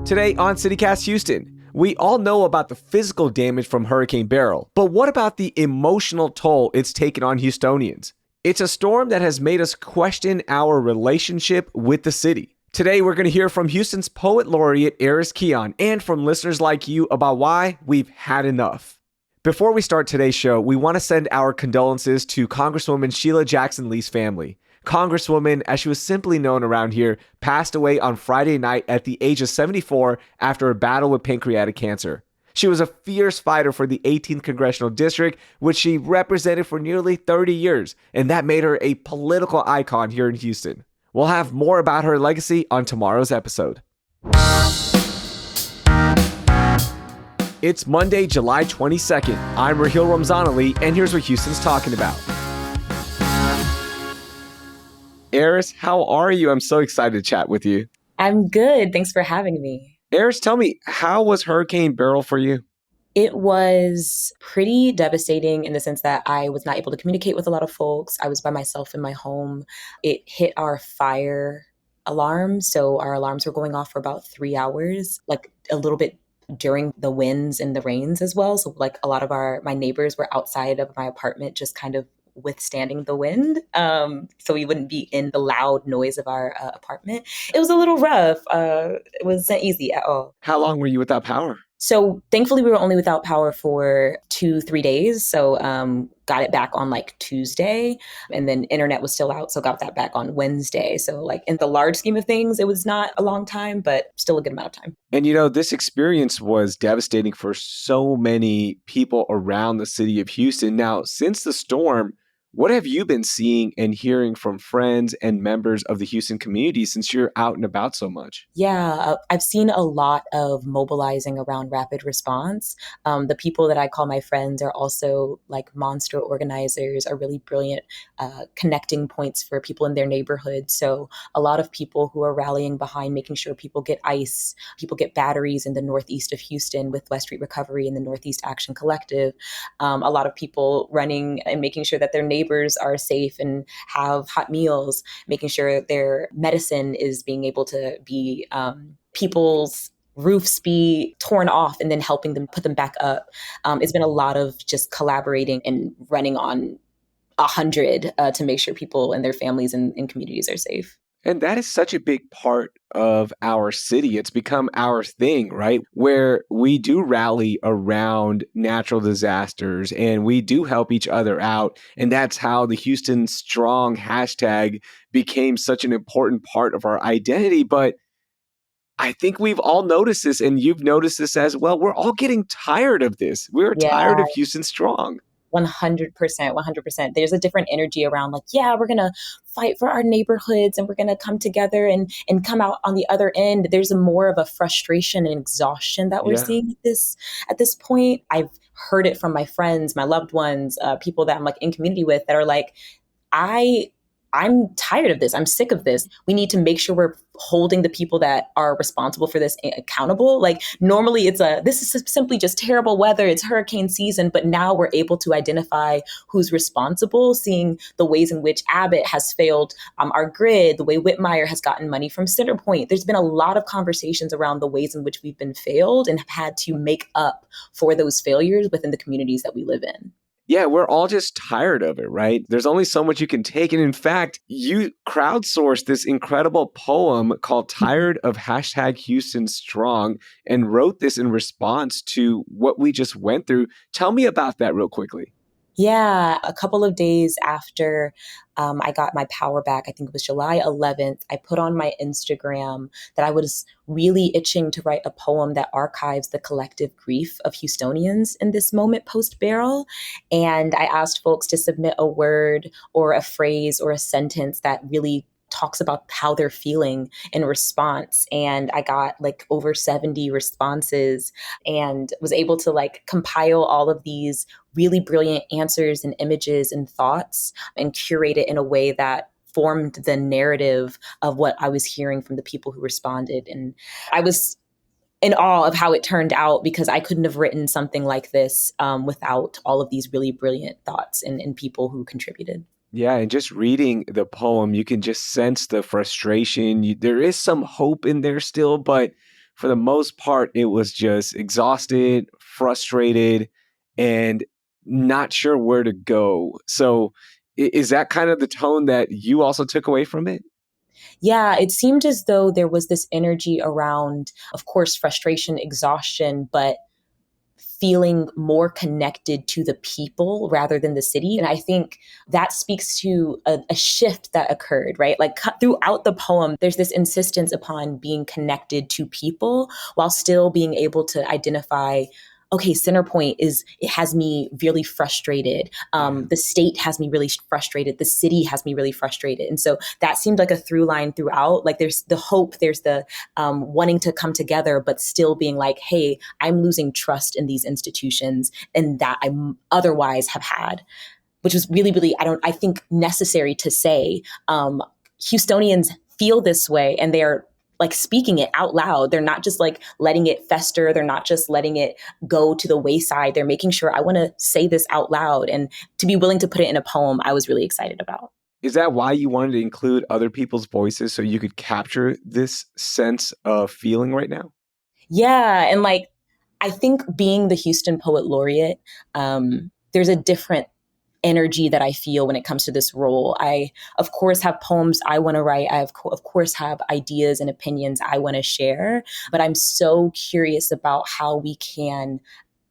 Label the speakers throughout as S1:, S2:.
S1: Today on CityCast Houston, we all know about the physical damage from Hurricane Beryl, but what about the emotional toll it's taken on Houstonians? It's a storm that has made us question our relationship with the city. Today, we're going to hear from Houston's Poet Laureate, Aris Kian, and from listeners like you about why we've had enough. Before we start today's show, we want to send our condolences to Congresswoman Sheila Jackson Lee's family. Congresswoman, as she was simply known around here, passed away on Friday night at the age of 74 after a battle with pancreatic cancer. She was a fierce fighter for the 18th Congressional District, which she represented for nearly 30 years, and that made her a political icon here in Houston. We'll have more about her legacy on tomorrow's episode. It's Monday, July 22nd. I'm Raheel Ramzanali, and here's what Houston's talking about. Aris, how are you? I'm so excited to chat with you.
S2: I'm good. Thanks for having me.
S1: Aris, tell me, how was Hurricane Beryl for you?
S2: It was pretty devastating in the sense that I was not able to communicate with a lot of folks. I was by myself in my home. It hit our fire alarm. So our alarms were going off for about 3 hours, like a little bit during the winds and the rains as well. So like a lot of my neighbors were outside of my apartment just kind of withstanding the wind, so we wouldn't be in the loud noise of our apartment. It was a little rough. It wasn't easy at all.
S1: How long were you without power?
S2: So thankfully we were only without power for 2-3 days. So got it back on like Tuesday, and then internet was still out. So got that back on Wednesday. So like in the large scheme of things, it was not a long time, but still a good amount of time.
S1: And you know, this experience was devastating for so many people around the city of Houston. Now, since the storm, what have you been seeing and hearing from friends and members of the Houston community since you're out and about so much?
S2: Yeah, I've seen a lot of mobilizing around rapid response. The people that I call my friends are also like monster organizers, are really brilliant connecting points for people in their neighborhood. So a lot of people who are rallying behind making sure people get ice, people get batteries in the northeast of Houston with West Street Recovery and the Northeast Action Collective. A lot of people running and making sure that their neighbors are safe and have hot meals, making sure their medicine is being able to be people's roofs be torn off and then helping them put them back up. It's been a lot of just collaborating and running on 100 to make sure people and their families and communities are safe.
S1: And that is such a big part of our city. It's become our thing, right? Where we do rally around natural disasters and we do help each other out. And that's how the Houston Strong hashtag became such an important part of our identity. But I think we've all noticed this, and you've noticed this as well. We're all getting tired of this. We're tired of Houston Strong.
S2: 100%, 100%. There's a different energy around like, yeah, we're going to fight for our neighborhoods and we're going to come together and come out on the other end. There's a more of a frustration and exhaustion that we're seeing at this point. I've heard it from my friends, my loved ones, people that I'm like in community with that are like, I'm tired of this. I'm sick of this. We need to make sure we're holding the people that are responsible for this accountable. Like normally this is simply just terrible weather. It's hurricane season, but now we're able to identify who's responsible, seeing the ways in which Abbott has failed our grid, the way Whitmire has gotten money from Centerpoint. There's been a lot of conversations around the ways in which we've been failed and have had to make up for those failures within the communities that we live in.
S1: Yeah, we're all just tired of it, right? There's only so much you can take. And in fact, you crowdsourced this incredible poem called Tired of Houston Strong and wrote this in response to what we just went through. Tell me about that real quickly.
S2: Yeah, a couple of days after I got my power back, I think it was July 11th, I put on my Instagram that I was really itching to write a poem that archives the collective grief of Houstonians in this moment post-Beryl. And I asked folks to submit a word or a phrase or a sentence that really talks about how they're feeling in response. And I got like over 70 responses and was able to like compile all of these really brilliant answers and images and thoughts and curate it in a way that formed the narrative of what I was hearing from the people who responded. And I was in awe of how it turned out because I couldn't have written something like this without all of these really brilliant thoughts and people who contributed.
S1: Yeah, and just reading the poem, you can just sense the frustration. There is some hope in there still, but for the most part, it was just exhausted, frustrated, and not sure where to go. So, is that kind of the tone that you also took away from it?
S2: Yeah, it seemed as though there was this energy around, of course, frustration, exhaustion, but feeling more connected to the people rather than the city. And I think that speaks to a shift that occurred, right? Like throughout the poem, there's this insistence upon being connected to people while still being able to identify. Okay, center point is it has me really frustrated.
S1: Yeah.
S2: The state has me really frustrated. The city has me really frustrated. And so that seemed like a through line throughout. Like there's the hope, there's the wanting to come together, but still being like, hey, I'm losing trust in these institutions and that I otherwise have had, which was really, really, I think necessary to say. Houstonians feel this way and they're like speaking it out loud. They're not just like letting it fester. They're not just letting it go to the wayside. They're making sure I want to say this out loud, and to be willing to put it in a poem, I was really excited about.
S1: Is that why you wanted to include other people's voices so you could capture this sense of feeling right now?
S2: Yeah. And like, I think being the Houston Poet Laureate, there's a different energy that I feel when it comes to this role. I, of course, have poems I want to write. Of course, have ideas and opinions I want to share. But I'm so curious about how we can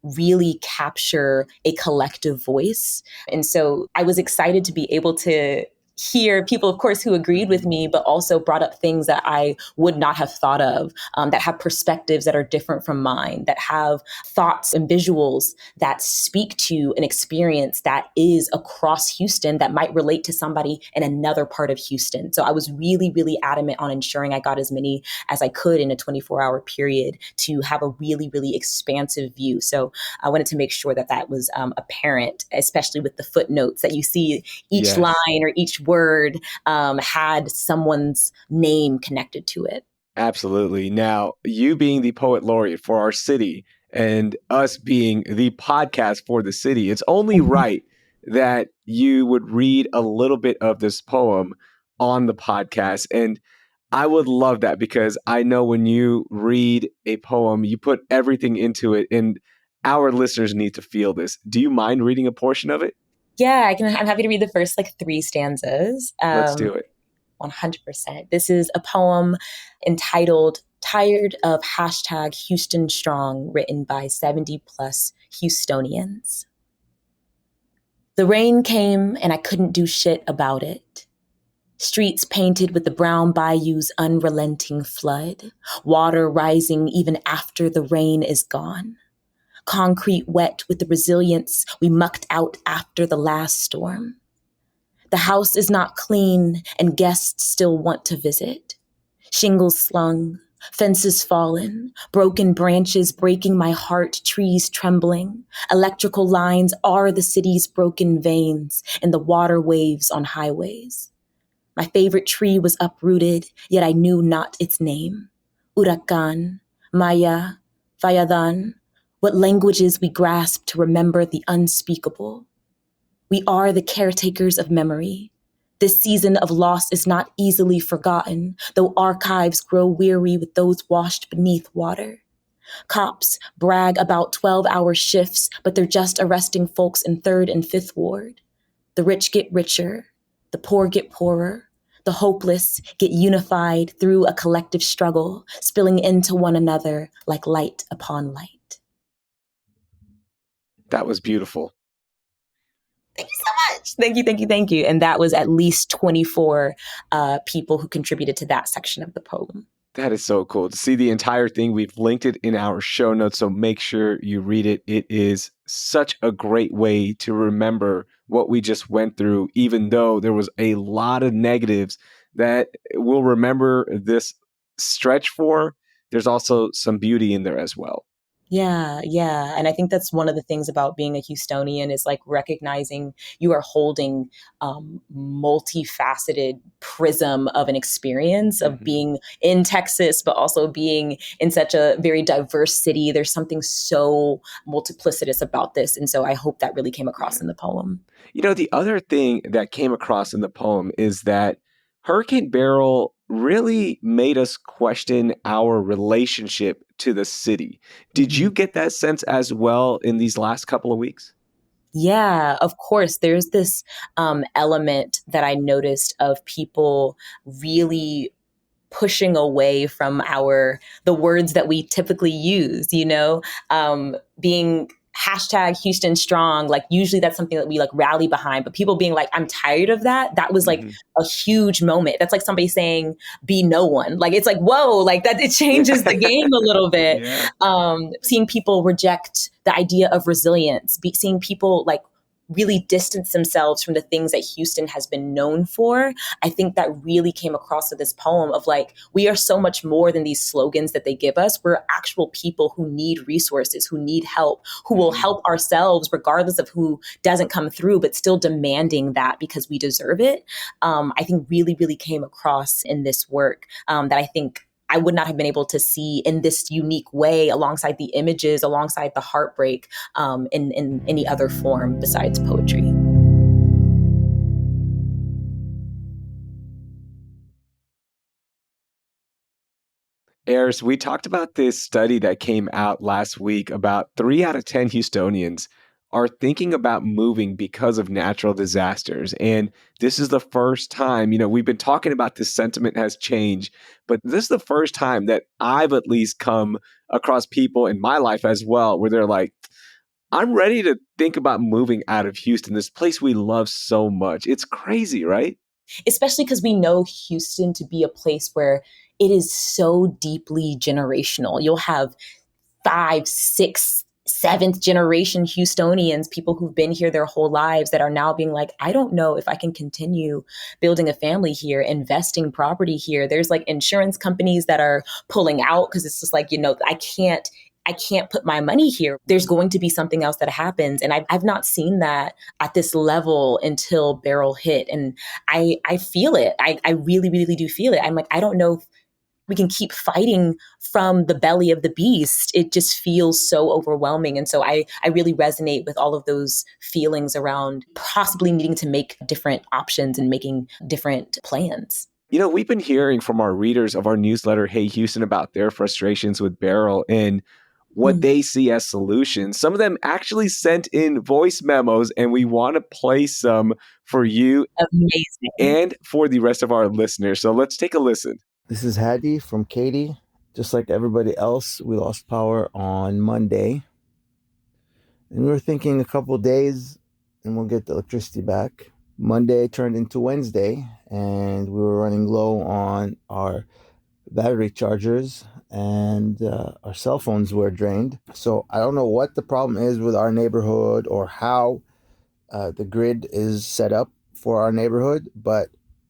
S2: really capture a collective voice. And so I was excited to be able to hear people, of course, who agreed with me, but also brought up things that I would not have thought of, that have perspectives that are different from mine, that have thoughts and visuals that speak to an experience that is across Houston that might relate to somebody in another part of Houston. So I was really, really adamant on ensuring I got as many as I could in a 24-hour period to have a really, really expansive view. So I wanted to make sure that that was apparent, especially with the footnotes that you see each
S1: Yes.
S2: line or each word had someone's name connected to it.
S1: Absolutely. Now, you being the poet laureate for our city and us being the podcast for the city, it's only
S2: Mhm.
S1: right that you would read a little bit of this poem on the podcast. And I would love that because I know when you read a poem, you put everything into it, and our listeners need to feel this. Do you mind reading a portion of it?
S2: Yeah, I can. I'm happy to read the first like three stanzas.
S1: Let's do it.
S2: 100%. This is a poem entitled Tired of Houston Strong, written by 70 plus Houstonians. The rain came and I couldn't do shit about it. Streets painted with the brown bayou's unrelenting flood, water rising even after the rain is gone. Concrete wet with the resilience we mucked out after the last storm. The house is not clean and guests still want to visit. Shingles slung, fences fallen, broken branches breaking my heart, trees trembling. Electrical lines are the city's broken veins and the water waves on highways. My favorite tree was uprooted, yet I knew not its name. Huracan, Maya, Fayadan, what languages we grasp to remember the unspeakable. We are the caretakers of memory. This season of loss is not easily forgotten, though archives grow weary with those washed beneath water. Cops brag about 12-hour shifts, but they're just arresting folks in 3rd and 5th Ward. The rich get richer, the poor get poorer, the hopeless get unified through a collective struggle, spilling into one another like light upon light.
S1: That was beautiful.
S2: Thank you so much. Thank you, thank you, thank you. And that was at least 24 people who contributed to that section of the poem.
S1: That is so cool to see the entire thing. We've linked it in our show notes, so make sure you read it. It is such a great way to remember what we just went through, even though there was a lot of negatives that we'll remember this stretch for. There's also some beauty in there as well.
S2: Yeah, yeah. And I think that's one of the things about being a Houstonian is like recognizing you are holding multifaceted prism of an experience of being in Texas, but also being in such a very diverse city. There's something so multiplicitous about this. And so I hope that really came across in the poem.
S1: You know, the other thing that came across in the poem is that Hurricane Beryl really made us question our relationship to the city. Did you
S2: Mhm.
S1: get that sense as well in these last couple of weeks?
S2: Yeah, of course. There's this element that I noticed of people really pushing away from the words that we typically use, being hashtag Houston strong. Like usually that's something that we like rally behind, but people being like, I'm tired of that. That was like
S1: Mhm.
S2: a huge moment. That's like somebody saying, be no one. Like it's like, whoa, like that, it changes the game a little bit.
S1: Yeah.
S2: Seeing people reject the idea of resilience, seeing people like really distance themselves from the things that Houston has been known for. I think that really came across with this poem of like, we are so much more than these slogans that they give us. We're actual people who need resources, who need help, who will
S1: Mhm.
S2: help ourselves regardless of who doesn't come through, but still demanding that because we deserve it. I think really, really came across in this work that I think I would not have been able to see in this unique way alongside the images, alongside the heartbreak in any other form besides poetry.
S1: Aris, we talked about this study that came out last week about 3 out of 10 Houstonians are thinking about moving because of natural disasters. And this is the first time, we've been talking about this sentiment has changed, but this is the first time that I've at least come across people in my life as well where they're like, I'm ready to think about moving out of Houston, this place we love so much. It's crazy, right?
S2: Especially because we know Houston to be a place where it is so deeply generational. You'll have five, six, seventh generation Houstonians, people who've been here their whole lives that are now being like, I don't know if I can continue building a family here, investing property here. There's like insurance companies that are pulling out because it's just like, I can't put my money here. There's going to be something else that happens. And I've not seen that at this level until Beryl hit. And I feel it. I really, really do feel it. I'm like, I don't know if we can keep fighting from the belly of the beast. It just feels so overwhelming. And so I really resonate with all of those feelings around possibly needing to make different options and making different plans.
S1: We've been hearing from our readers of our newsletter, Hey Houston, about their frustrations with Beryl and what
S2: Mm,
S1: they see as solutions. Some of them actually sent in voice memos, and we want to play some for you
S2: amazing.
S1: and for the rest of our listeners. So let's take a listen.
S3: This is Hadi from Katy. Just like everybody else, we lost power on Monday. And we were thinking a couple of days and we'll get the electricity back. Monday turned into Wednesday and we were running low on our battery chargers and our cell phones were drained. So I don't know what the problem is with our neighborhood or how the grid is set up for our neighborhood, but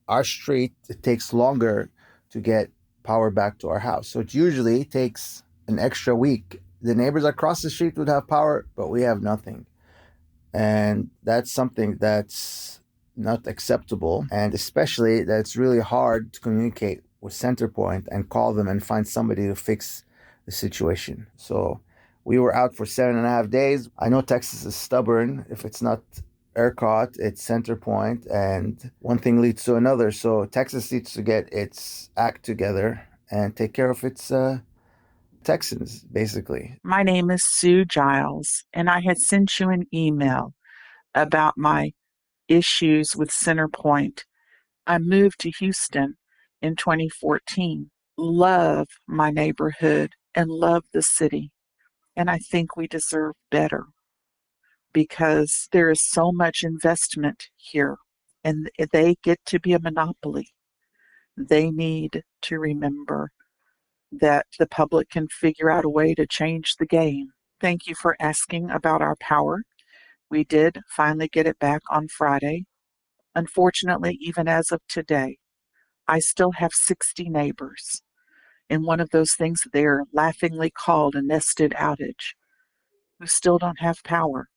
S3: our street, it takes longer to get power back to our house. So it usually takes an extra week. The neighbors across the street would have power, but we have nothing. And that's something that's not acceptable. And especially that it's really hard to communicate with Centerpoint and call them and find somebody to fix the situation. So we were out for 7.5 days. I know Texas is stubborn. If it's not ERCOT, it's Centerpoint, and one thing leads to another. So Texas needs to get its act together and take care of its Texans, basically.
S4: My name is Sue Giles, and I had sent you an email about my issues with Centerpoint. I moved to Houston in 2014, love my neighborhood and love the city, and I think we deserve better because there is so much investment here, and they get to be a monopoly. They need to remember that the public can figure out a way to change the game. Thank you for asking about our power. We did finally get it back on Friday. Unfortunately, even as of today, I still have 60 neighbors in one of those things that they're laughingly called a nested outage who still don't have power.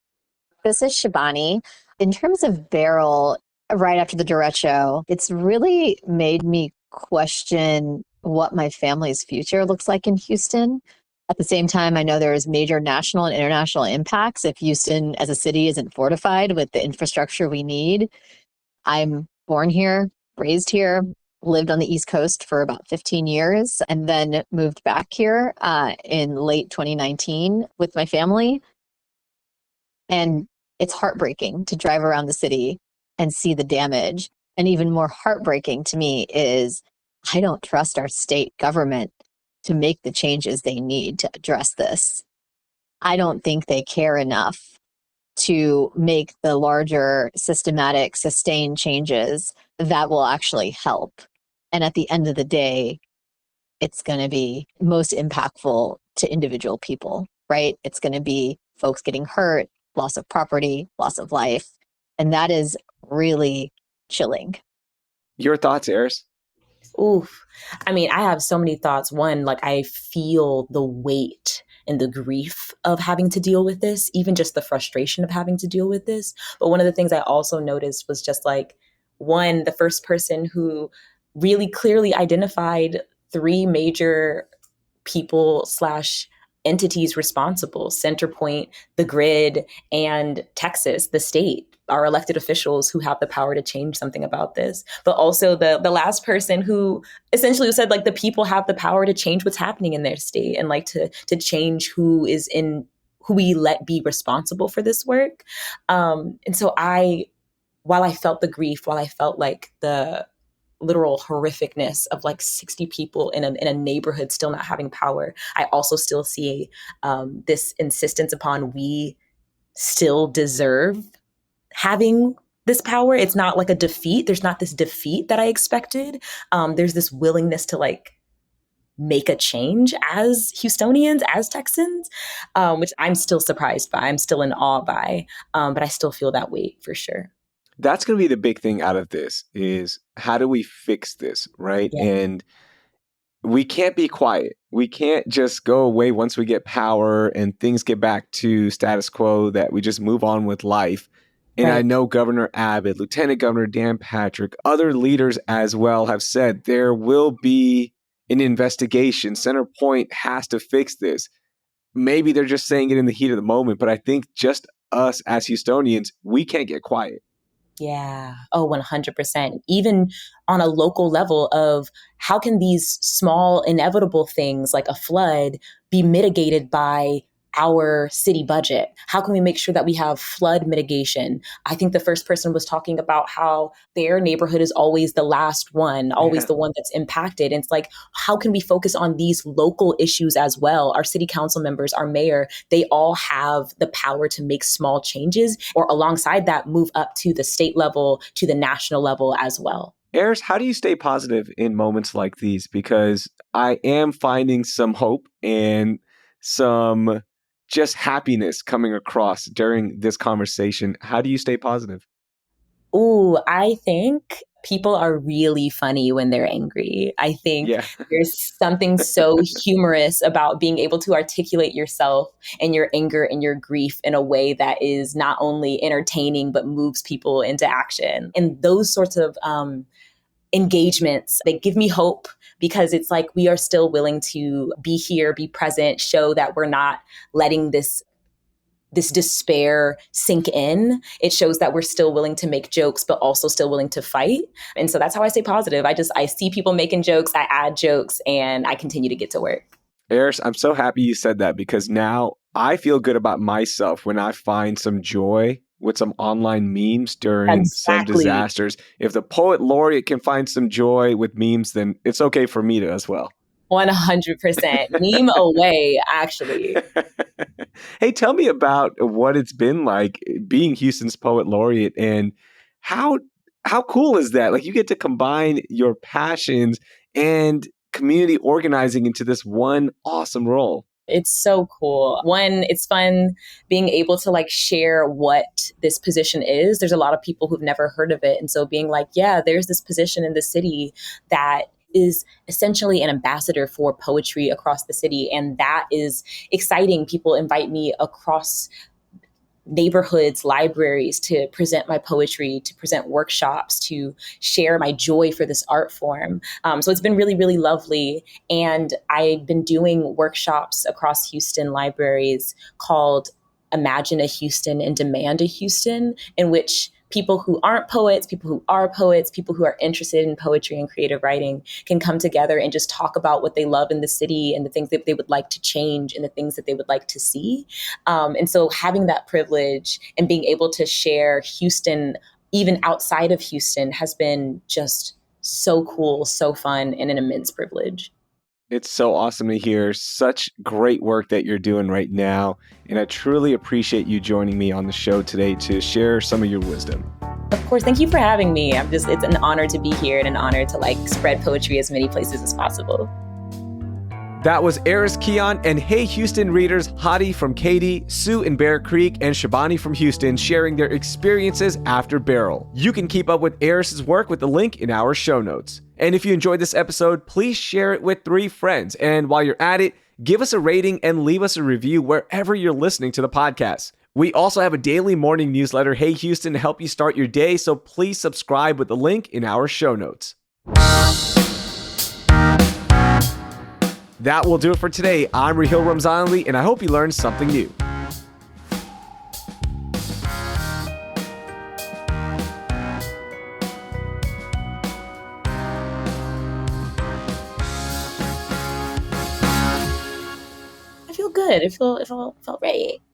S5: This is Shabani. In terms of Beryl, right after the derecho, it's really made me question what my family's future looks like in Houston. At the same time, I know there's major national and international impacts if Houston as a city isn't fortified with the infrastructure we need. I'm born here, raised here, lived on the East Coast for about 15 years and then moved back here in late 2019 with my family. And it's heartbreaking to drive around the city and see the damage. And even more heartbreaking to me is I don't trust our state government to make the changes they need to address this. I don't think they care enough to make the larger systematic, sustained changes that will actually help. And at the end of the day, it's going to be most impactful to individual people, right? It's going to be folks getting hurt, loss of property, loss of life. And that is really chilling.
S1: Your thoughts, Aris?
S2: Oof. I mean, I have so many thoughts. One, like I feel the weight and the grief of having to deal with this, even just the frustration of having to deal with this. But one of the things I also noticed was just like, one, the first person who really clearly identified three major people slash entities responsible: Centerpoint, the grid, and Texas, the state, our elected officials who have the power to change something about this. But also the last person who essentially said like the people have the power to change what's happening in their state and like to change who we let be responsible for this work. And so while I felt the grief, while I felt like the literal horrificness of like 60 people in a neighborhood still not having power, I also still see this insistence upon we still deserve having this power. It's not like a defeat. There's not this defeat that I expected. There's this willingness to like make a change as Houstonians, as Texans, which I'm still surprised by. I'm still in awe by, but I still feel that weight for sure.
S1: That's going to be the big thing out of this is how do we fix this, right?
S2: Yeah.
S1: And we can't be quiet. We can't just go away once we get power and things get back to status quo, that we just move on with life. And I
S2: Right.
S1: know Governor Abbott, Lieutenant Governor Dan Patrick, other leaders as well have said there will be an investigation. Centerpoint has to fix this. Maybe they're just saying it in the heat of the moment, but I think just us as Houstonians, we can't get quiet.
S2: Yeah. Oh, 100%. Even on a local level of how can these small inevitable things like a flood be mitigated by our city budget? How can we make sure that we have flood mitigation? I think the first person was talking about how their neighborhood is always the last one, always
S1: Yeah.
S2: the one that's impacted. And it's like, how can we focus on these local issues as well? Our city council members, our mayor, they all have the power to make small changes or alongside that move up to the state level, to the national level as well.
S1: Aris, how do you stay positive in moments like these? Because I am finding some hope and some just happiness coming across during this conversation. How do you stay positive?
S2: Ooh, I think people are really funny when they're angry. I think
S1: Yeah.
S2: there's something so humorous about being able to articulate yourself and your anger and your grief in a way that is not only entertaining, but moves people into action. And those sorts of engagements, they give me hope because it's like we are still willing to be here, be present, show that we're not letting this despair sink in. It shows that we're still willing to make jokes, but also still willing to fight. And so that's how I stay positive. I see people making jokes, I add jokes, and I continue to get to work.
S1: Aris, I'm so happy you said that because now I feel good about myself when I find some joy with some online memes during some
S2: Exactly.
S1: disasters. If the poet laureate can find some joy with memes, then it's okay for me to as well.
S2: 100%. Meme away, actually.
S1: Hey, tell me about what it's been like being Houston's poet laureate and how cool is that? Like you get to combine your passions and community organizing into this one awesome role.
S2: It's so cool. One, it's fun being able to like share what this position is. There's a lot of people who've never heard of it. And so being like, yeah, there's this position in the city that is essentially an ambassador for poetry across the city. And that is exciting. People invite me across neighborhoods, libraries to present my poetry, to present workshops, to share my joy for this art form. So it's been really, really lovely. And I've been doing workshops across Houston libraries called Imagine a Houston and Demand a Houston, in which people who aren't poets, people who are poets, people who are interested in poetry and creative writing can come together and just talk about what they love in the city and the things that they would like to change and the things that they would like to see. And so having that privilege and being able to share Houston, even outside of Houston, has been just so cool, so fun, and an immense privilege.
S1: It's so awesome to hear such great work that you're doing right now. And I truly appreciate you joining me on the show today to share some of your wisdom.
S2: Of course, thank you for having me. It's an honor to be here and an honor to spread poetry as many places as possible.
S1: That was Aris, Kian, and Hey Houston readers Hadi from Katy, Sue in Bear Creek, and Shabani from Houston sharing their experiences after Beryl. You can keep up with Aris's work with the link in our show notes. And if you enjoyed this episode, please share it with 3 friends. And while you're at it, give us a rating and leave us a review wherever you're listening to the podcast. We also have a daily morning newsletter, Hey Houston, to help you start your day, so please subscribe with the link in our show notes. That will do it for today. I'm Raheel Ramzanali, and I hope you learned something new.
S2: I feel good. It felt right.